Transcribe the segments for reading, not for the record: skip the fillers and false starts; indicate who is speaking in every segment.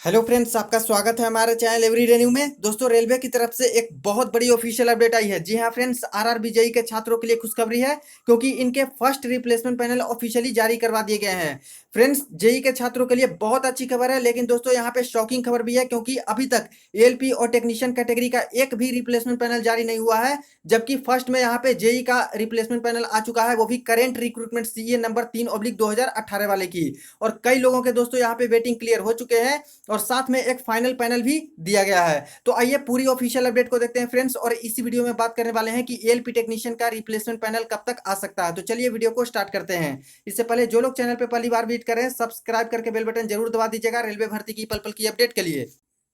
Speaker 1: Hello friends, आपका स्वागत है हमारे चैनल एवरीडे न्यू में। दोस्तों, रेलवे की तरफ से एक बहुत बड़ी ऑफिशियल अपडेट आई है। जी हाँ फ्रेंड्स, आरआरबी जेई के छात्रों के लिए खुशखबरी है, क्योंकि इनके फर्स्ट रिप्लेसमेंट पैनल ऑफिशियली जारी करवा दिए गए हैं। फ्रेंड्स, जेई के छात्रों के लिए बहुत अच्छी खबर है, लेकिन दोस्तों यहाँ पे शॉकिंग खबर भी है, क्योंकि अभी तक एएलपी और टेक्नीशियन कैटेगरी का एक भी रिप्लेसमेंट पैनल जारी नहीं हुआ है। जबकि फर्स्ट में यहाँ पे जेई का रिप्लेसमेंट पैनल आ चुका है, वो भी करेंट रिक्रूटमेंट सीए नंबर 3/2018 वाले की। और कई लोगों के दोस्तों यहाँ पे वेटिंग क्लियर हो चुके हैं, और साथ में एक फाइनल पैनल भी दिया गया है। तो आइए पूरी ऑफिशियल अपडेट को देखते हैं फ्रेंड्स, और इसी वीडियो में बात करने वाले हैं कि एएलपी टेक्नीशियन का रिप्लेसमेंट पैनल कब तक आ सकता है। तो चलिए वीडियो को स्टार्ट करते हैं। इससे पहले जो लोग चैनल पे पहली बार विजिट करें, सब्सक्राइब करके बेल बटन जरूर दबा दीजिएगा रेलवे भर्ती की पल पल की अपडेट के लिए।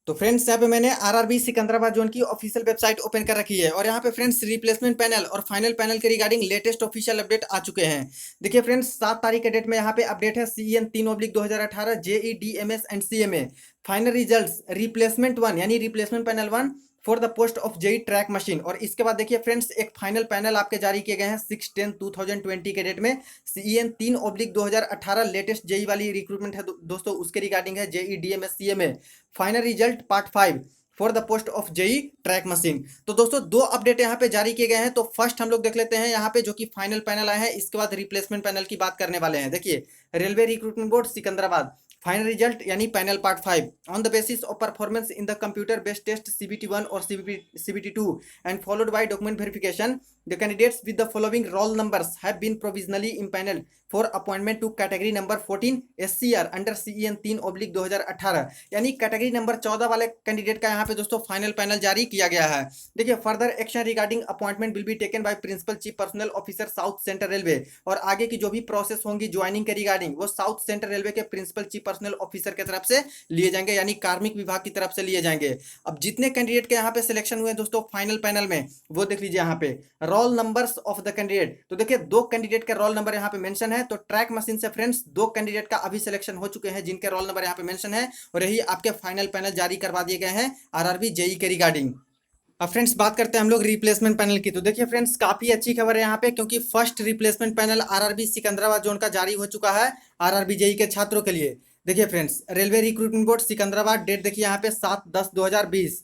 Speaker 1: तो फ्रेंड्स, यहाँ पे मैंने आरआरबी सिकंदराबाद जोन की ऑफिशियल वेबसाइट ओपन कर रखी है, और यहाँ पे फ्रेंड्स रिप्लेसमेंट पैनल और फाइनल पैनल के रिगार्डिंग लेटेस्ट ऑफिशियल अपडेट आ चुके हैं। देखिए फ्रेंड्स, 7 तारीख के डेट में यहाँ पे अपडेट है CEN 3/2018 JEDMS and CMA final results replacement 1 यानी replacement panel 1 for the post of JE track machine. और इसके बाद देखिए फ्रेंड्स, एक फाइनल पैनल आपके जारी किए गए हैं 6/10/2020 के डेट में। CEN 3/2018 लेटेस्ट जेई वाली रिक्रूटमेंट है दोस्तों, उसके रिगार्डिंग है JEDMS CMA final result part 5 for the post of JE track machine. तो दोस्तों, दो अपडेट यहाँ पे जारी किए गए हैं। तो फर्स्ट हम लोग देख लेते हैं यहाँ पे जो कि फाइनल पैनल आए हैं, इसके बाद रिप्लेसमेंट पैनल की बात करने वाले हैं। देखिए, railway recruitment board Secunderabad final result यानी panel part 5 on the basis of performance in the computer based test CBT 1 और CBT 2 and followed by document verification the candidates with the following roll numbers have been provisionally empanelled for appointment to category number 14 SCR अंडर CEN 3/2018 यानी category number 14 वाले candidate का यहाँ पे दोस्तों final panel जारी किया गया है। देखिए, further action regarding appointment will be taken by principal chief personnel officer south central railway. और आगे की जो भी प्रोसेस होंगी ज्वाइनिंग के रिगार्डिंग, वो साउथ सेंट्रल रेलवे के प्रिंसिपल चीफ पर्सनल ऑफिसर की तरफ से लिए जाएंगे, यानी कार्मिक विभाग की तरफ से लिए जाएंगे। अब जितने कैंडिडेट के यहाँ पे सिलेक्शन हुए दोस्तों फाइनल पैनल में, वो देख लीजिए यहाँ पे role numbers of the candidate. तो देखिए, दो कैंडिडेट के रोल नंबर यहाँ पे मेंशन है। तो ट्रैक मशीन से फ्रेंड्स दो कैंडिडेट का अभी सिलेक्शन हो चुके हैं, जिनके रोल नंबर यहाँ पे मेंशन है, और यही आपके फाइनल पैनल जारी करवा दिए गए हैं आरआरबी जेई के रिगार्डिंग। अब फ्रेंड्स, बात करते हैं हम लोग रिप्लेसमेंट पैनल की। तो देखिए फ्रेंड्स, काफी अच्छी खबर है यहाँ पे, क्योंकि first replacement panel RRB Secunderabad zone का जारी हो चुका है आरआरबी जेई के छात्रों के लिए। देखिए friends, railway recruitment board Secunderabad, date देखिए यहाँ पे 7/10/2020।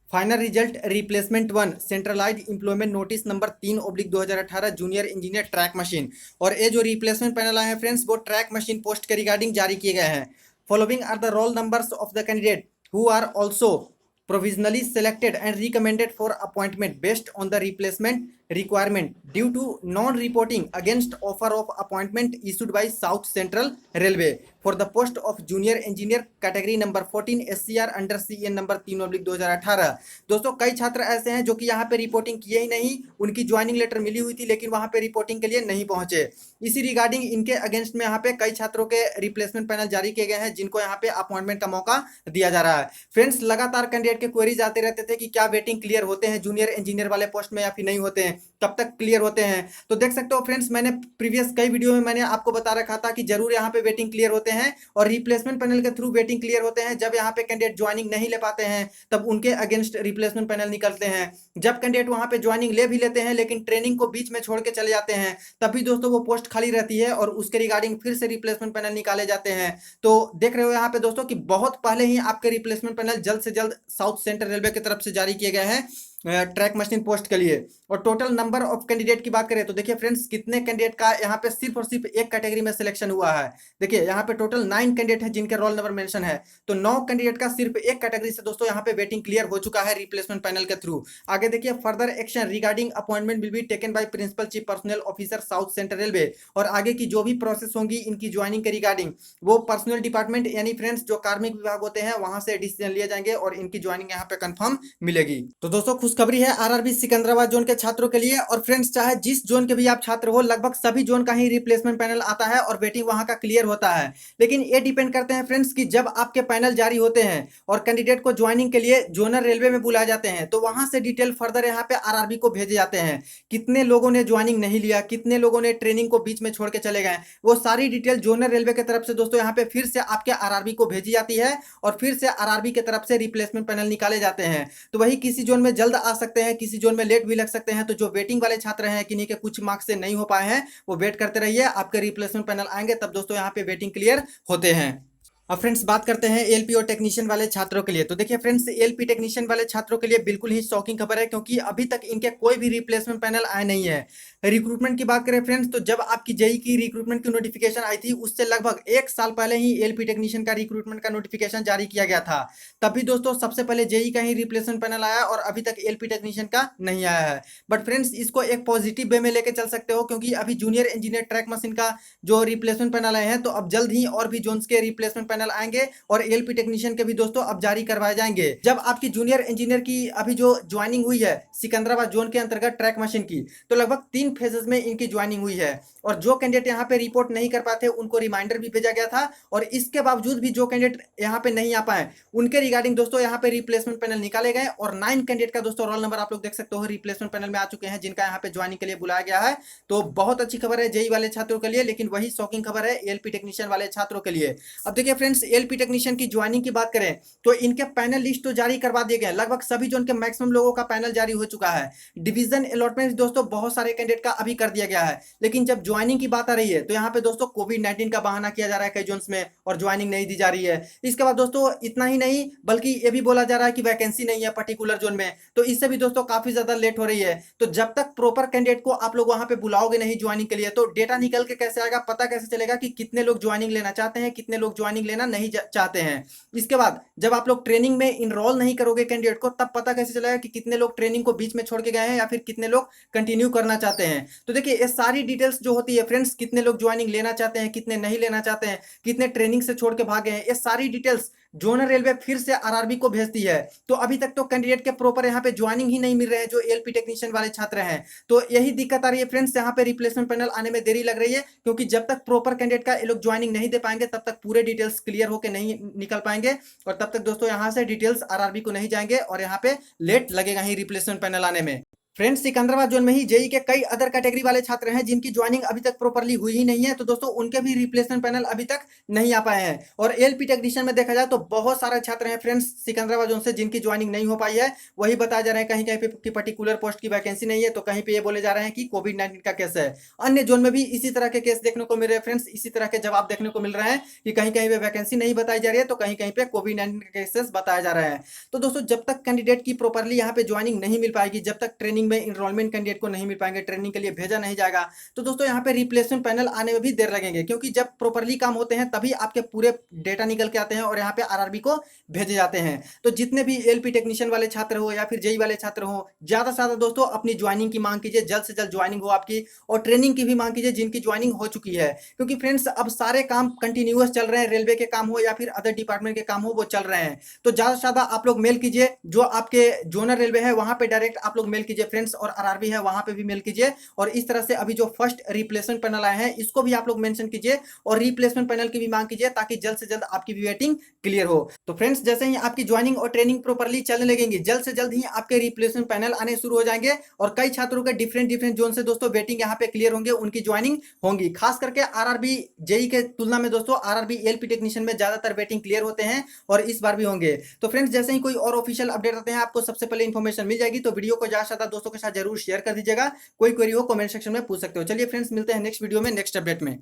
Speaker 1: Final result replacement 1 centralise employment notice number 3/2018 junior engineer track machine. और ये जो रिप्लेसमेंट पैनल आए हैं फ्रेंड्स, वो ट्रैक मशीन पोस्ट के रिगार्डिंग जारी किए गए हैं। Following are the roll numbers of the candidate who are also provisionally selected and recommended for appointment based on the replacement requirement due to non-reporting against offer of appointment issued by South Central Railway for the post of junior engineer category number 14 SCR under CN number 3/2018। दोस्तों, कई छात्र ऐसे हैं जो कि यहाँ पे reporting किए ही नहीं, उनकी ज्वाइनिंग लेटर मिली हुई थी लेकिन वहाँ पे रिपोर्टिंग के लिए नहीं पहुंचे। इसी रिगार्डिंग इनके अगेंस्ट में यहाँ पे कई छात्रों के रिप्लेसमेंट पैनल जारी किए गए हैं, जिनको यहाँ पे अपॉइंटमेंट का मौका दिया जा रहा है। फ्रेंड्स, लगातार कैंडिडेट के क्वेरीज आते रहते थे कि क्या वेटिंग क्लियर होते हैं जूनियर इंजीनियर वाले पोस्ट में या फिर नहीं होते हैं, कब तक क्लियर होते हैं। तो देख सकते हो फ्रेंड्स, मैंने प्रीवियस कई वीडियो में मैंने आपको बता रखा था कि जरूर यहाँ पे वेटिंग क्लियर होते हैं, और रिप्लेसमेंट पैनल के थ्रू वेटिंग क्लियर होते हैं। जब यहाँ पे कैंडिडेट ज्वाइनिंग नहीं ले पाते हैं, तब उनके अगेंस्ट रिप्लेसमेंट पैनल निकलते हैं। जब कैंडिडेट वहां पे ज्वाइनिंग ले भी लेते हैं लेकिन ट्रेनिंग को बीच में छोड़ के चले जाते हैं, तभी दोस्तों वो पोस्ट खाली रहती है और उसके रिगार्डिंग फिर से रिप्लेसमेंट पैनल निकाले जाते हैं। तो देख रहे हो यहाँ पे दोस्तों कि बहुत पहले ही आपके रिप्लेसमेंट पैनल जल्द से जल्द साउथ सेंट्रल रेलवे की तरफ से जारी किए गए हैं ट्रैक मशीन पोस्ट के लिए। और टोटल नंबर ऑफ कैंडिडेट की बात करें तो देखिए फ्रेंड्स, कितने कैंडिडेट का यहाँ पे सिर्फ और सिर्फ एक कैटेगरी में सिलेक्शन हुआ है। देखिए यहाँ पे टोटल 9 कैंडिडेट है जिनके रोल नंबर मेंशन है। तो 9 कैंडिडेट का सिर्फ एक कैटेगरी से दोस्तों यहाँ पे वेटिंग क्लियर हो चुका है रिप्लेसमेंट पैनल के थ्रू। आगे देखिए, further action regarding appointment will be taken by principal chief personnel officer south central railway. और आगे की जो भी प्रोसेस होंगी इनकी ज्वाइनिंग के रिगार्डिंग, वो पर्सनल डिपार्टमेंट यानी फ्रेंड्स जो कार्मिक विभाग होते हैं वहां से डिसीजन लिए जाएंगे और इनकी ज्वाइनिंग यहाँ पे कंफर्म मिलेगी। तो दोस्तों, खुशखबरी है आरआरबी सिकंदराबाद जोन के छात्रों के लिए। और फ्रेंड्स, चाहे जिस जोन के भी आप छात्र हो, लगभग सभी जोन का ही रिप्लेसमेंट पैनल आता है और वेटिंग वहां का क्लियर होता है। लेकिन ये डिपेंड करते हैं फ्रेंड्स कि जब आपके पैनल जारी होते हैं और कैंडिडेट को ज्वाइनिंग के लिए जोनल रेलवे में बुलाए जाते हैं, तो वहां से डिटेल फर्दर यहाँ पे आरआरबी को भेजे जाते हैं। कितने लोगों ने ज्वाइनिंग नहीं लिया, कितने लोगों ने ट्रेनिंग को बीच में छोड़ के चले गए, वो सारी डिटेल जोनल रेलवे की तरफ से दोस्तों यहाँ पे फिर से आपके आरआरबी को भेजी जाती है, और फिर से आरआरबी की तरफ से रिप्लेसमेंट पैनल निकाले जाते हैं। तो वही किसी जोन में जल्द आ सकते हैं, किसी जोन में लेट भी लग सकते हैं। तो जो वेटिंग वाले छात्र हैं, किन्हीं के कुछ मार्क्स से नहीं हो पाए हैं, वो वेट करते रहिए, आपके रिप्लेसमेंट पैनल आएंगे तब दोस्तों यहाँ पे वेटिंग क्लियर होते हैं। अब फ्रेंड्स बात करते हैं एलपी और टेक्नीशियन वाले छात्रों के लिए। तो देखिए फ्रेंड्स, एलपी टेक्नीशियन वाले छात्रों के लिए बिल्कुल ही शॉकिंग खबर है, क्योंकि अभी तक इनके कोई भी रिप्लेसमेंट पैनल आया नहीं है। रिक्रूटमेंट की बात करें फ्रेंड्स, तो जब आपकी जेई की रिक्रूटमेंट की नोटिफिकेशन आई थी, उससे लगभग 1 साल पहले ही एलपी टेक्नीशियन का रिक्रूटमेंट का नोटिफिकेशन जारी किया गया था। तभी दोस्तों सबसे पहले जेई का ही रिप्लेसमेंट पैनल आया और अभी तक एलपी टेक्नीशियन का नहीं आया है। बट फ्रेंड्स, इसको एक पॉजिटिव वे में लेके चल सकते हो, क्योंकि अभी जूनियर इंजीनियर ट्रैक मशीन का जो रिप्लेसमेंट पैनल आए हैं, तो अब जल्द ही और भी जोन्स के रिप्लेसमेंट पैनल आएंगे और एलपी टेक्नीशियन के भी दोस्तों अब जारी करवाए जाएंगे। जब आपकी जूनियर इंजीनियर की अभी जो ज्वाइनिंग हुई है सिकंदराबाद जोन के अंतर्गत ट्रैक मशीन की, तो लगभग 3 फेजेस में इनकी ज्वाइनिंग हुई है। और जो कैंडिडेट यहाँ पे रिपोर्ट नहीं कर पाते उनको रिमाइंडर भी भेजा गया था, और इसके बावजूद भी जो कैंडिडेट यहाँ पे नहीं आ पाए उनके रिगार्डिंग दोस्तों यहाँ पे रिप्लेसमेंट पैनल निकाले गए, और 9 कैंडिडेट का दोस्तों रोल नंबर आप लोग देख सकते हो रिप्लेसमेंट पैनल में आ चुके हैं, जिनका यहाँ पे ज्वाइनिंग के लिए बुलाया गया है। तो बहुत अच्छी खबर है जेई वाले छात्रों के लिए, लेकिन वही शॉकिंग खबर है एलपी टेक्नीशियन वाले छात्रों के लिए। अब देखिए फ्रेंड्स, एलपी टेक्नीशियन की ज्वाइनिंग की बात करें तो इनके पैनल लिस्ट तो जारी करवा दिए गए, लगभग सभी जोन के मैक्सिमम लोगों का पैनल जारी हो चुका है। डिवीजन अलॉटमेंट दोस्तों बहुत सारे कैंडिडेट का अभी कर दिया गया है, लेकिन जब ज्वाइनिंग की बात आ रही है तो यहाँ पे दोस्तों कोविड-19 का बहाना किया जा रहा है कई जोन्स में और ज्वाइनिंग नहीं दी जा रही है। इसके बाद दोस्तों इतना ही नहीं, बल्कि ये भी बोला जा रहा है कि वैकेंसी नहीं है पर्टिकुलर जोन में, तो इससे भी दोस्तों काफी ज्यादा लेट हो रही है। तो जब तक प्रॉपर कैंडिडेट को आप लोग वहां पे बुलाओगे नहीं ज्वाइनिंग के लिए, तो डेटा निकल के कैसे आएगा, पता कैसे चलेगा कि कितने लोग ज्वाइनिंग लेना चाहते हैं, कितने लोग ज्वाइनिंग लेना नहीं चाहते हैं। इसके बाद जब आप लोग ट्रेनिंग में इनरोल नहीं करोगे कैंडिडेट को, तब पता कैसे चलेगा कि कितने लोग ट्रेनिंग को बीच में छोड़ के गए हैं या फिर कितने लोग कंटिन्यू करना चाहते हैं। तो देखिए ये सारी डिटेल्स जो होती है फ्रेंड्स, कितने लोग ज्वाइनिंग लेना चाहते हैं, कितने नहीं लेना चाहते हैं, कितने ट्रेनिंग से छोड़ के भागे हैं, ये सारी डिटेल्स जोनल रेलवे फिर से आरआरबी को भेजती है। तो अभी तक तो कैंडिडेट के प्रॉपर यहाँ पे ज्वाइनिंग ही नहीं मिल रहे हैं जो एलपी टेक्नीशियन वाले छात्र हैं। तो यही दिक्कत आ रही है फ्रेंड्स, यहाँ पे रिप्लेसमेंट पैनल आने में देरी लग रही है, क्योंकि जब तक प्रॉपर कैंडिडेट का ये लोग ज्वाइनिंग नहीं दे पाएंगे तब तक पूरे डिटेल्स क्लियर होकर नहीं निकल पाएंगे, और तब तक दोस्तों यहाँ से डिटेल्स आरआरबी को नहीं जाएंगे और यहाँ पे लेट लगेगा ही रिप्लेसमेंट पैनल आने में। फ्रेंड्स, सिकंदराबाद जोन में ही जेई के कई अदर कैटेगरी वाले छात्र हैं जिनकी ज्वाइनिंग अभी तक प्रॉपर्ली हुई ही नहीं है, तो दोस्तों उनके भी रिप्लेसमेंट पैनल अभी तक नहीं आ पाए हैं। और एलपी टेक्नीशियन में देखा जाए तो बहुत सारे छात्र हैं फ्रेंड्स सिकंदराबाद जोन से जिनकी ज्वाइनिंग नहीं हो पाई है। वही बताया जा रहा है कहीं कहीं पे कि पर्टिकुलर पोस्ट की वैकेंसी नहीं है, तो कहीं पे ये बोले जा रहे हैं कि कोविड-19 का केस है। अन्य जोन में भी इसी तरह के केस देखने को मिल रहे हैं फ्रेंड्स, इसी तरह के जवाब देखने को मिल रहे हैं कि कहीं कहीं पे वैकेंसी नहीं बताई जा रही है, तो कहीं कहीं पे कोविड-19 के केसेस बताया जा रहा है। तो दोस्तों जब तक कैंडिडेट की प्रॉपर्ली यहाँ पे ज्वाइनिंग नहीं मिल पाएगी, जब तक ट्रेनिंग में इनरोलमेंट कैंडिडेट को नहीं मिल पाएंगे, ट्रेनिंग के लिए भेजा नहीं जाएगा, तो दोस्तों यहाँ पे रिप्लेसमेंट पैनल आने में भी देर लगेंगे, क्योंकि जब प्रॉपर्ली काम होते हैं तभी आपके पूरे डेटा निकल के आते हैं और यहाँ पे आरआरबी को भेजे जाते हैं। तो जितने भी एलपी टेक्नीशियन वाले छात्र हो या फिर जेई वाले छात्र हो, ज्यादा से ज्यादा दोस्तों अपनी ज्वाइनिंग की मांग कीजिए, जल्द से जल्द ज्वाइनिंग हो आपकी, और ट्रेनिंग की भी मांग कीजिए जिनकी ज्वाइनिंग हो चुकी है, क्योंकि फ्रेंड्स अब सारे काम कंटिन्यूअस चल रहे हैं, रेलवे के काम हो या फिर अदर डिपार्टमेंट के काम हो वो चल रहे हैं। तो ज्यादा से ज्यादा आप लोग मेल कीजिए, जो आपके जोनल रेलवे है वहां पे डायरेक्ट आप लोग मेल कीजिए फ्रेंड्स, और आरआरबी है वहां पे भी मेल कीजिए, और इस तरह से अभी जो फर्स्ट रिप्लेसमेंट पैनल आए हैं इसको भी आप लोग मेंशन कीजिए और रिप्लेसमेंट पैनल की भी मांग कीजिए, ताकि जल्द से जल्द आपकी भी वेटिंग क्लियर हो। तो फ्रेंड्स, जैसे ही आपकी ज्वाइनिंग और ट्रेनिंग प्रॉपर्ली चलने लगेंगी, जल्द से जल्द ही आपके रिप्लेसमेंट पैनल आने शुरू हो जाएंगे, और कई छात्रों के डिफरेंट डिफरेंट जोन से दोस्तों वेटिंग यहाँ पे क्लियर होंगे, उनकी ज्वाइनिंग होंगी। खास करके आरआरबी जेई के तुलना में दोस्तों आरआरबी एलपी टेक्नीशियन में ज्यादातर वेटिंग क्लियर होते हैं, और इस बार भी होंगे। तो फ्रेंड्स, जैसे ही कोई और ऑफिशियल अपडेट आते हैं आपको सबसे पहले इन्फॉर्मेशन मिल जाएगी, तो वीडियो को ज्यादा से ज्यादा दोस्तों के साथ जरूर शेयर कर दीजिएगा। कोई क्वेरी हो कमेंट सेक्शन में पूछ सकते हो। चलिए फ्रेंड्स, मिलते हैं नेक्स्ट वीडियो में नेक्स्ट अपडेट में।